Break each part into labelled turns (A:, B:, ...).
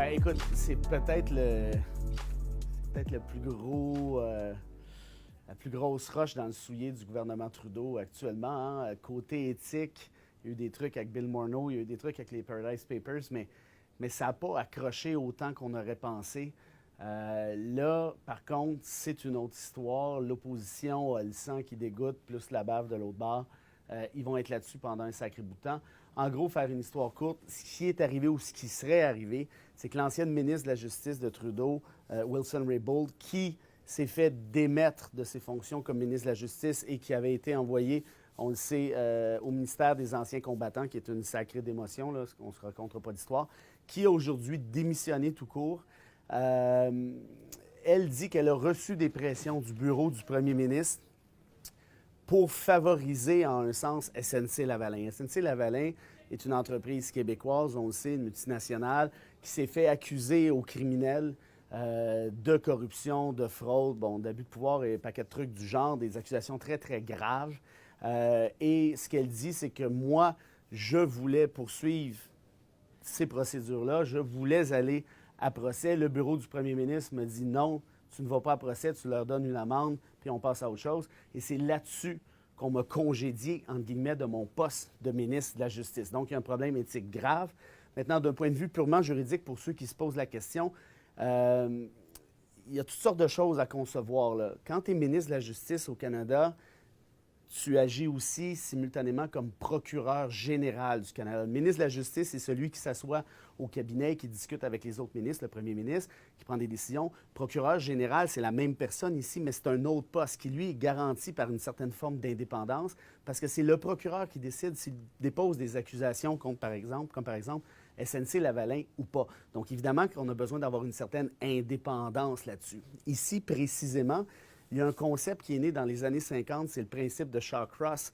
A: Ben écoute, c'est peut-être le plus gros, la plus grosse roche dans le soulier du gouvernement Trudeau actuellement, hein. Côté éthique, il y a eu des trucs avec Bill Morneau, il y a eu des trucs avec les Paradise Papers, mais ça n'a pas accroché autant qu'on aurait pensé. Là, par contre, c'est une autre histoire. L'opposition a le sang qui dégoûte, plus la bave de l'autre bord. Ils vont être là-dessus pendant un sacré bout de temps. En gros, faire une histoire courte, ce qui est arrivé ou ce qui serait arrivé, c'est que l'ancienne ministre de la Justice de Trudeau, Wilson-Raybould, qui s'est fait démettre de ses fonctions comme ministre de la Justice et qui avait été envoyé, on le sait, au ministère des Anciens combattants, qui est une sacrée démotion, là, on ne se racontera pas d'histoire, qui a aujourd'hui démissionné tout court. Elle dit qu'elle a reçu des pressions du bureau du premier ministre pour favoriser, en un sens, SNC-Lavalin. SNC-Lavalin est une entreprise québécoise, on le sait, une multinationale, qui s'est fait accuser aux criminels de corruption, de fraude, bon, d'abus de pouvoir et un paquet de trucs du genre, des accusations très, très graves. Et ce qu'elle dit, c'est que moi, je voulais poursuivre ces procédures-là, je voulais aller à procès. Le bureau du premier ministre me dit non, tu ne vas pas à procès, tu leur donnes une amende, puis on passe à autre chose. Et c'est là-dessus qu'on m'a congédié, entre guillemets, de mon poste de ministre de la Justice. Donc, il y a un problème éthique grave. Maintenant, d'un point de vue purement juridique, pour ceux qui se posent la question, il y a toutes sortes de choses à concevoir, là. Quand tu es ministre de la Justice au Canada, tu agis aussi simultanément comme procureur général du Canada. Le ministre de la Justice, c'est celui qui s'assoit au cabinet, qui discute avec les autres ministres, le premier ministre, qui prend des décisions. Procureur général, c'est la même personne ici, mais c'est un autre poste qui, lui, est garanti par une certaine forme d'indépendance, parce que c'est le procureur qui décide s'il dépose des accusations contre, comme par exemple SNC-Lavalin ou pas. Donc, évidemment qu'on a besoin d'avoir une certaine indépendance là-dessus. Ici, précisément, il y a un concept qui est né dans les années 50, c'est le principe de Shawcross,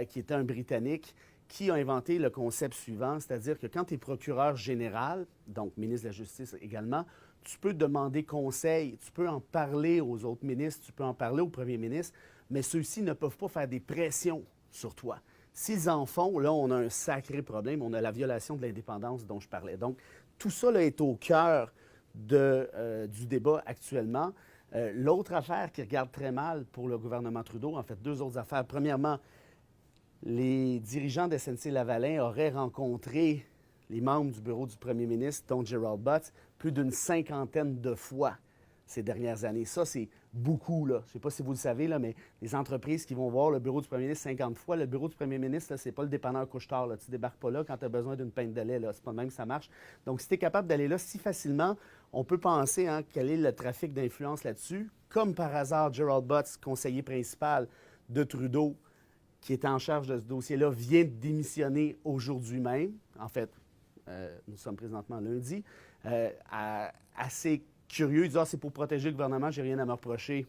A: qui était un Britannique, qui a inventé le concept suivant, c'est-à-dire que quand tu es procureur général, donc ministre de la Justice également, tu peux demander conseil, tu peux en parler aux autres ministres, tu peux en parler au premier ministre, mais ceux-ci ne peuvent pas faire des pressions sur toi. S'ils en font, là, on a un sacré problème, on a la violation de l'indépendance dont je parlais. Donc, tout ça là, est au cœur du débat actuellement. L'autre affaire qui regarde très mal pour le gouvernement Trudeau, en fait, deux autres affaires. Premièrement, les dirigeants de SNC-Lavalin auraient rencontré les membres du bureau du premier ministre, dont Gerald Butts, plus d'une 50aine de fois ces dernières années. Ça, c'est beaucoup, là. Je ne sais pas si vous le savez, là, mais les entreprises qui vont voir le bureau du premier ministre 50 fois, le bureau du premier ministre, ce n'est pas le dépanneur couche-tard. Tu ne débarques pas là quand tu as besoin d'une pinte de lait. C'est pas de même que ça marche. Donc, si tu es capable d'aller là si facilement, on peut penser quel est le trafic d'influence là-dessus. Comme par hasard, Gerald Butts, conseiller principal de Trudeau, qui est en charge de ce dossier-là, vient de démissionner aujourd'hui même. En fait, nous sommes présentement lundi. Assez curieux, il dit « Ah, c'est pour protéger le gouvernement, j'ai rien à me reprocher. »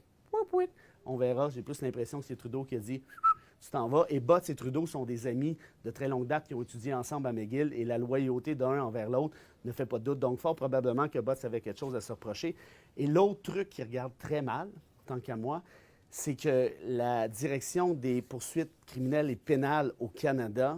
A: On verra, j'ai plus l'impression que c'est Trudeau qui a dit « Tu t'en vas. » Et Butts et Trudeau sont des amis de très longue date qui ont étudié ensemble à McGill et la loyauté d'un envers l'autre ne fait pas de doute. Donc, fort probablement que Butts avait quelque chose à se reprocher. Et l'autre truc qui regarde très mal, tant qu'à moi, c'est que la direction des poursuites criminelles et pénales au Canada,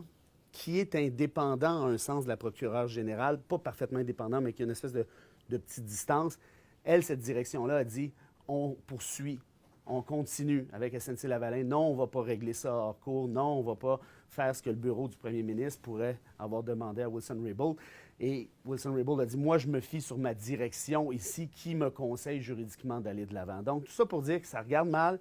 A: qui est indépendant en un sens de la procureure générale, pas parfaitement indépendant, mais qui a une espèce de petite distance, elle, cette direction-là, a dit on poursuit, on continue avec SNC-Lavalin. Non, on ne va pas régler ça hors cours. Non, on ne va pas faire ce que le bureau du premier ministre pourrait avoir demandé à Wilson-Raybould. Et Wilson-Raybould a dit moi, je me fie sur ma direction ici qui me conseille juridiquement d'aller de l'avant. Donc, tout ça pour dire que ça regarde mal,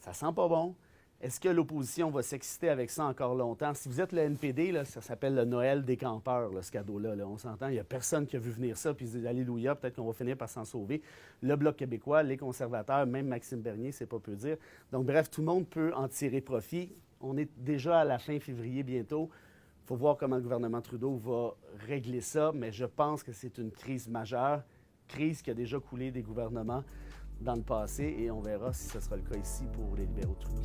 A: ça sent pas bon. Est-ce que l'opposition va s'exciter avec ça encore longtemps? Si vous êtes le NPD, là, ça s'appelle le Noël des campeurs, là, ce cadeau-là. Là. On s'entend, il n'y a personne qui a vu venir ça, puis il dit Alléluia, peut-être qu'on va finir par s'en sauver. Le Bloc québécois, les conservateurs, même Maxime Bernier, c'est pas peu dire. Donc, bref, tout le monde peut en tirer profit. On est déjà à la fin février bientôt. Il faut voir comment le gouvernement Trudeau va régler ça, mais je pense que c'est une crise majeure, crise qui a déjà coulé des gouvernements dans le passé, et on verra si ce sera le cas ici pour les libéraux de Trudeau.